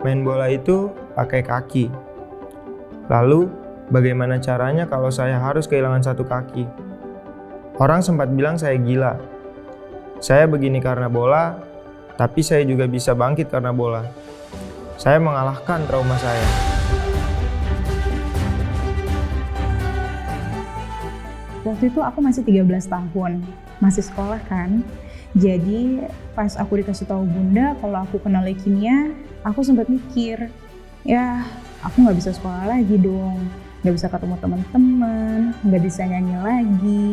main bola itu pakai kaki. Lalu, bagaimana caranya kalau saya harus kehilangan satu kaki? Orang sempat bilang saya gila. Saya begini karena bola, tapi saya juga bisa bangkit karena bola. Saya mengalahkan trauma saya. Waktu itu aku masih 13 tahun, masih sekolah kan. Jadi pas aku dikasih tahu bunda kalau aku kena leukemia, aku sempat mikir, ya aku nggak bisa sekolah lagi dong, nggak bisa ketemu teman-teman, nggak bisa nyanyi lagi,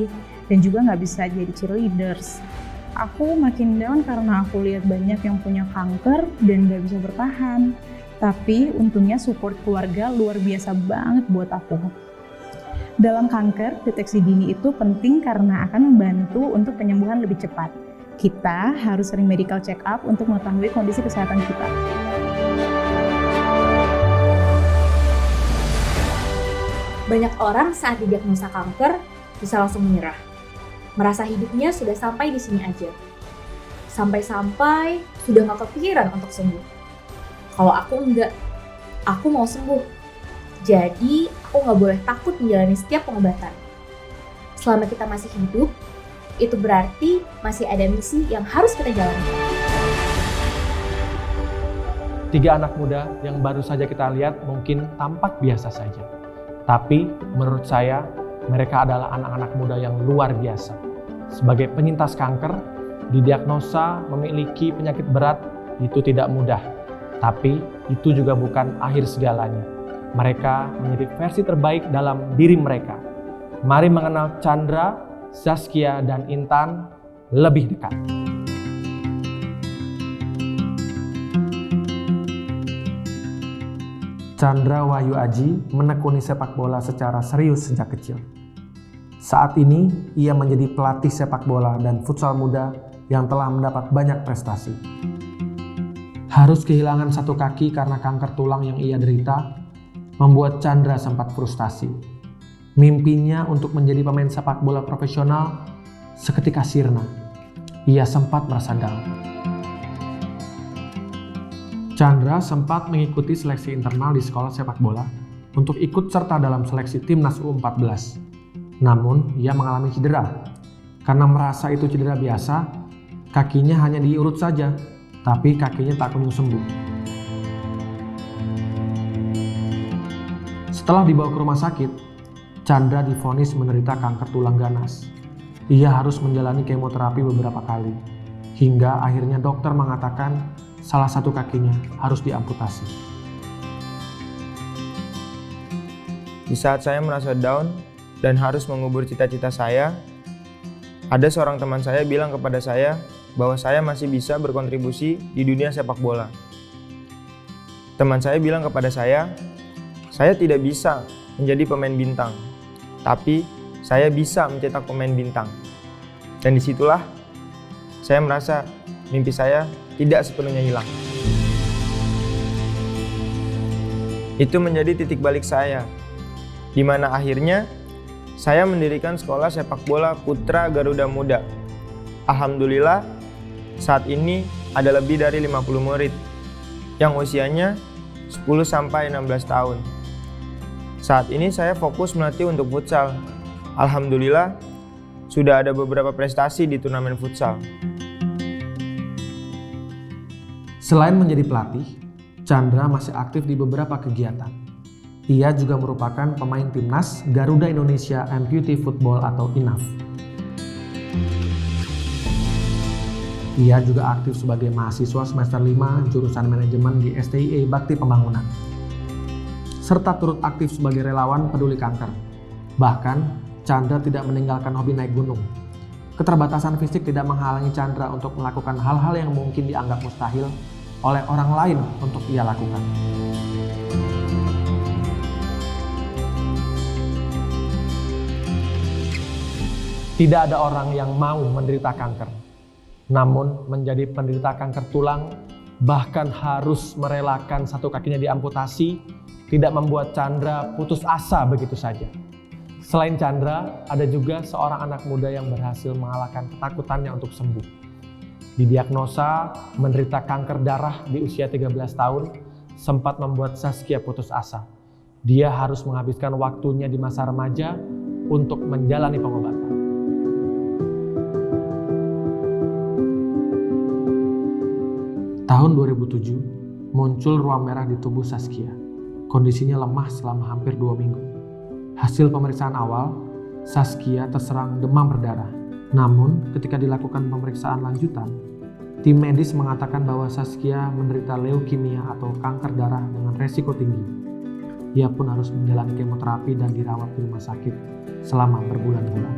dan juga nggak bisa jadi cheerleaders. Aku makin down karena aku lihat banyak yang punya kanker dan nggak bisa bertahan. Tapi untungnya support keluarga luar biasa banget buat aku. Dalam kanker, deteksi dini itu penting karena akan membantu untuk penyembuhan lebih cepat. Kita harus sering medical check up untuk mengetahui kondisi kesehatan kita. Banyak orang saat didiagnosa kanker bisa langsung menyerah. Merasa hidupnya sudah sampai di sini aja. Sampai-sampai sudah gak kepikiran untuk sembuh. Kalau aku enggak, aku mau sembuh. Jadi aku gak boleh takut menjalani setiap pengobatan. Selama kita masih hidup, itu berarti masih ada misi yang harus kita jalani. 3 anak muda yang baru saja kita lihat mungkin tampak biasa saja. Tapi menurut saya, mereka adalah anak-anak muda yang luar biasa. Sebagai penyintas kanker, didiagnosa memiliki penyakit berat itu tidak mudah. Tapi itu juga bukan akhir segalanya. Mereka menjadi versi terbaik dalam diri mereka. Mari mengenal Chandra, Zaskia, dan Intan lebih dekat. Chandra Wahyu Aji menekuni sepak bola secara serius sejak kecil. Saat ini, ia menjadi pelatih sepak bola dan futsal muda yang telah mendapat banyak prestasi. Harus kehilangan satu kaki karena kanker tulang yang ia derita, membuat Chandra sempat frustasi. Mimpinya untuk menjadi pemain sepak bola profesional seketika sirna. Ia sempat merasa down. Chandra sempat mengikuti seleksi internal di sekolah sepak bola untuk ikut serta dalam seleksi timnas U14. Namun, ia mengalami cedera. Karena merasa itu cedera biasa, kakinya hanya diurut saja, tapi kakinya tak kunjung sembuh. Setelah dibawa ke rumah sakit, Chandra divonis menderita kanker tulang ganas. Ia harus menjalani kemoterapi beberapa kali, hingga akhirnya dokter mengatakan salah satu kakinya harus diamputasi. Di saat saya merasa down dan harus mengubur cita-cita saya, ada seorang teman saya bilang kepada saya bahwa saya masih bisa berkontribusi di dunia sepak bola. Teman saya bilang kepada saya tidak bisa menjadi pemain bintang, tapi saya bisa mencetak pemain bintang. Dan disitulah saya merasa mimpi saya tidak sepenuhnya hilang. Itu menjadi titik balik saya, di mana akhirnya saya mendirikan sekolah sepak bola Putra Garuda Muda. Alhamdulillah, saat ini ada lebih dari 50 murid yang usianya 10-16 tahun. Saat ini saya fokus melatih untuk futsal. Alhamdulillah, sudah ada beberapa prestasi di turnamen futsal. Selain menjadi pelatih, Chandra masih aktif di beberapa kegiatan. Ia juga merupakan pemain timnas Garuda Indonesia Amputee Football atau INAF. Ia juga aktif sebagai mahasiswa semester 5 jurusan manajemen di STIE Bakti Pembangunan. Serta turut aktif sebagai relawan peduli kanker. Bahkan, Chandra tidak meninggalkan hobi naik gunung. Keterbatasan fisik tidak menghalangi Chandra untuk melakukan hal-hal yang mungkin dianggap mustahil oleh orang lain untuk ia lakukan. Tidak ada orang yang mau menderita kanker, namun menjadi penderita kanker tulang, bahkan harus merelakan satu kakinya diamputasi, tidak membuat Chandra putus asa begitu saja. Selain Chandra, ada juga seorang anak muda yang berhasil mengalahkan ketakutannya untuk sembuh. Didiagnosa menderita kanker darah di usia 13 tahun, sempat membuat Saskia putus asa. Dia harus menghabiskan waktunya di masa remaja untuk menjalani pengobatan. Tahun 2007, muncul ruam merah di tubuh Saskia. Kondisinya lemah selama hampir 2 minggu. Hasil pemeriksaan awal, Saskia terserang demam berdarah. Namun, ketika dilakukan pemeriksaan lanjutan, tim medis mengatakan bahwa Saskia menderita leukemia atau kanker darah dengan resiko tinggi. Ia pun harus menjalani kemoterapi dan dirawat di rumah sakit selama berbulan-bulan.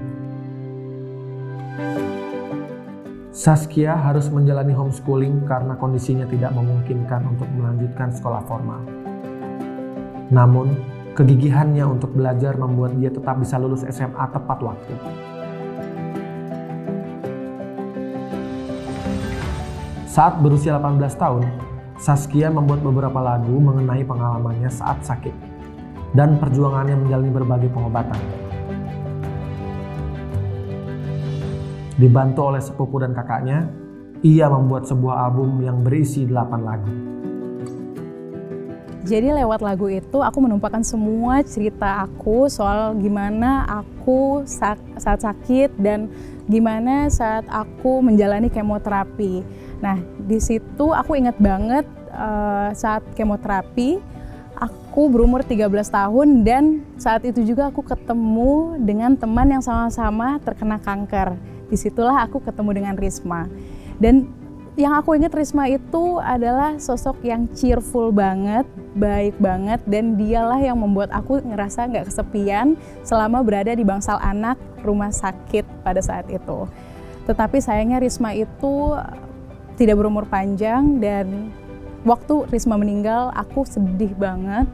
Saskia harus menjalani homeschooling karena kondisinya tidak memungkinkan untuk melanjutkan sekolah formal. Namun, kegigihannya untuk belajar membuat dia tetap bisa lulus SMA tepat waktu. Saat berusia 18 tahun, Saskia membuat beberapa lagu mengenai pengalamannya saat sakit dan perjuangannya menjalani berbagai pengobatan. Dibantu oleh sepupu dan kakaknya, ia membuat sebuah album yang berisi 8 lagu. Jadi lewat lagu itu aku menumpahkan semua cerita aku soal gimana aku saat sakit dan gimana saat aku menjalani kemoterapi. Nah, di situ aku ingat banget saat kemoterapi, aku berumur 13 tahun dan saat itu juga aku ketemu dengan teman yang sama-sama terkena kanker. Disitulah aku ketemu dengan Risma. Dan yang aku ingat Risma itu adalah sosok yang cheerful banget, baik banget, dan dialah yang membuat aku ngerasa nggak kesepian selama berada di bangsal anak rumah sakit pada saat itu. Tetapi sayangnya Risma itu tidak berumur panjang dan waktu Risma meninggal aku sedih banget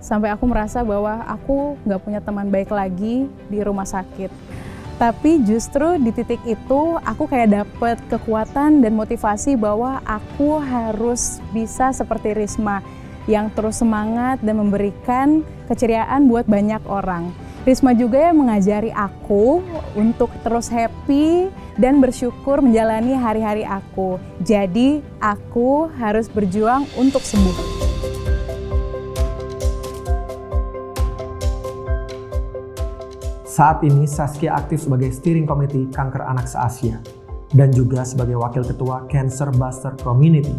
sampai aku merasa bahwa aku nggak punya teman baik lagi di rumah sakit. Tapi justru di titik itu aku kayak dapet kekuatan dan motivasi bahwa aku harus bisa seperti Risma yang terus semangat dan memberikan keceriaan buat banyak orang. Risma juga yang mengajari aku untuk terus happy dan bersyukur menjalani hari-hari aku. Jadi aku harus berjuang untuk sembuh. Saat ini Saskia aktif sebagai steering committee kanker anak se-Asia dan juga sebagai wakil ketua Cancer Buster Community,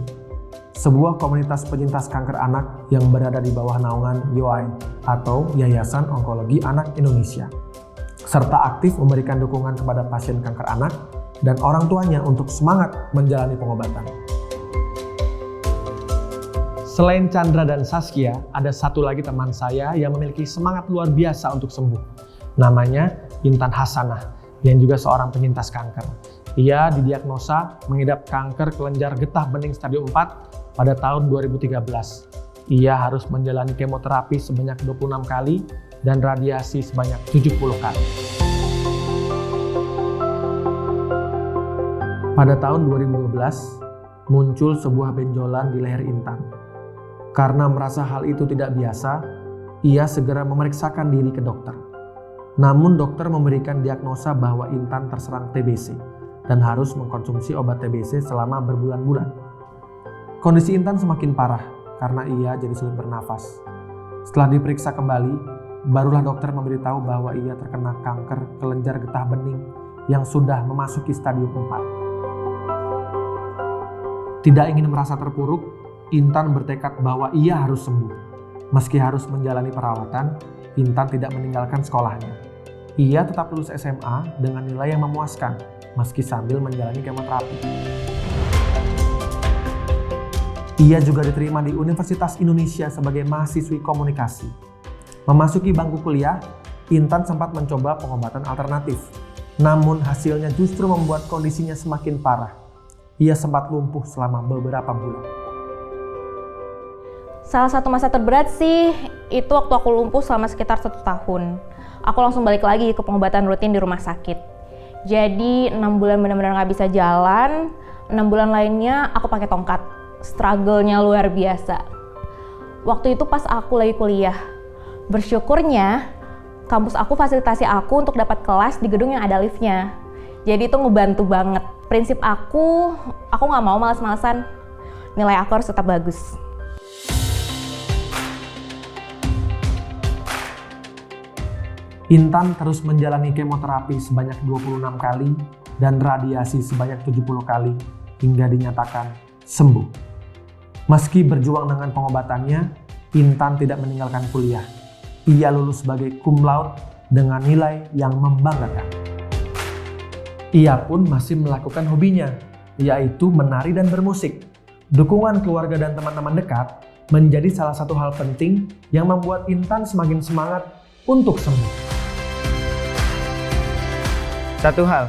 sebuah komunitas penyintas kanker anak yang berada di bawah naungan YOAI atau Yayasan Onkologi Anak Indonesia, serta aktif memberikan dukungan kepada pasien kanker anak dan orang tuanya untuk semangat menjalani pengobatan. Selain Chandra dan Saskia, ada satu lagi teman saya yang memiliki semangat luar biasa untuk sembuh. Namanya Intan Hasanah, yang juga seorang penyintas kanker. Ia didiagnosa mengidap kanker kelenjar getah bening stadium 4 pada tahun 2013. Ia harus menjalani kemoterapi sebanyak 26 kali dan radiasi sebanyak 70 kali. Pada tahun 2012, muncul sebuah benjolan di leher Intan. Karena merasa hal itu tidak biasa, ia segera memeriksakan diri ke dokter. Namun dokter memberikan diagnosa bahwa Intan terserang TBC dan harus mengkonsumsi obat TBC selama berbulan-bulan. Kondisi Intan semakin parah karena ia jadi sulit bernafas. Setelah diperiksa kembali, barulah dokter memberitahu bahwa ia terkena kanker kelenjar getah bening yang sudah memasuki stadium 4. Tidak ingin merasa terpuruk, Intan bertekad bahwa ia harus sembuh. Meski harus menjalani perawatan, Intan tidak meninggalkan sekolahnya. Ia tetap lulus SMA dengan nilai yang memuaskan, meski sambil menjalani kemoterapi. Ia juga diterima di Universitas Indonesia sebagai mahasiswi komunikasi. Memasuki bangku kuliah, Intan sempat mencoba pengobatan alternatif. Namun hasilnya justru membuat kondisinya semakin parah. Ia sempat lumpuh selama beberapa bulan. Salah satu masa terberat sih, itu waktu aku lumpuh selama sekitar 1 tahun. Aku langsung balik lagi ke pengobatan rutin di rumah sakit. Jadi 6 bulan benar-benar gak bisa jalan, 6 bulan lainnya aku pakai tongkat. Struggle-nya luar biasa. Waktu itu pas aku lagi kuliah. Bersyukurnya, kampus aku fasilitasi aku untuk dapat kelas di gedung yang ada liftnya. Jadi itu ngebantu banget. Prinsip aku gak mau malas-malasan. Nilai aku harus tetap bagus. Intan terus menjalani kemoterapi sebanyak 26 kali dan radiasi sebanyak 70 kali hingga dinyatakan sembuh. Meski berjuang dengan pengobatannya, Intan tidak meninggalkan kuliah. Ia lulus sebagai cum laude dengan nilai yang membanggakan. Ia pun masih melakukan hobinya, yaitu menari dan bermusik. Dukungan keluarga dan teman-teman dekat menjadi salah satu hal penting yang membuat Intan semakin semangat untuk sembuh. Satu hal,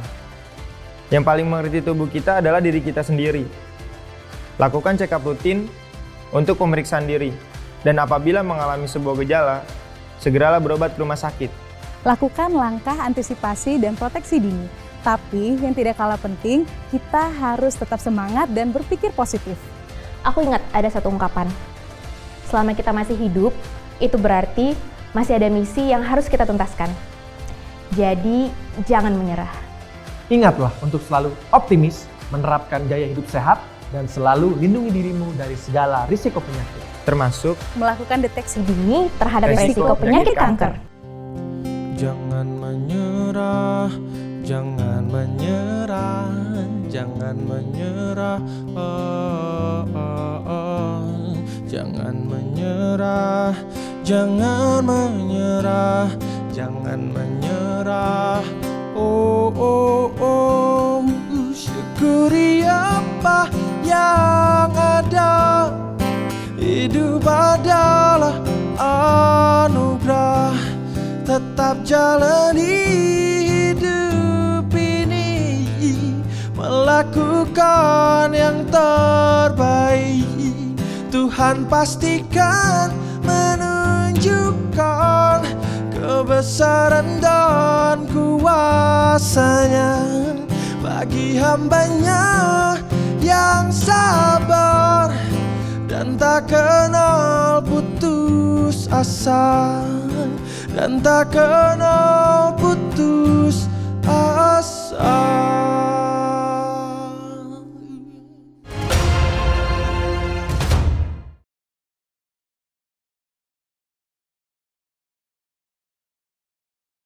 yang paling mengerti tubuh kita adalah diri kita sendiri. Lakukan check up rutin untuk pemeriksaan diri, dan apabila mengalami sebuah gejala, segeralah berobat ke rumah sakit. Lakukan langkah antisipasi dan proteksi dini. Tapi yang tidak kalah penting, kita harus tetap semangat dan berpikir positif. Aku ingat ada satu ungkapan. Selama kita masih hidup, itu berarti masih ada misi yang harus kita tuntaskan. Jadi, jangan menyerah. Ingatlah untuk selalu optimis, menerapkan gaya hidup sehat, dan selalu lindungi dirimu dari segala risiko penyakit. Termasuk Melakukan deteksi Dini terhadap Resiko risiko penyakit kanker. kanker. Jangan menyerah, jangan menyerah, jangan menyerah, jangan menyerah, jangan menyerah, jangan menyerah. Syukuri apa yang ada. Hidup adalah anugerah. Tetap jalani hidup ini, melakukan yang terbaik. Tuhan pastikan menunjukkan kebesaran dan kuasa-Nya bagi hamba-Nya yang sabar dan tak kenal putus asa, dan tak kenal putus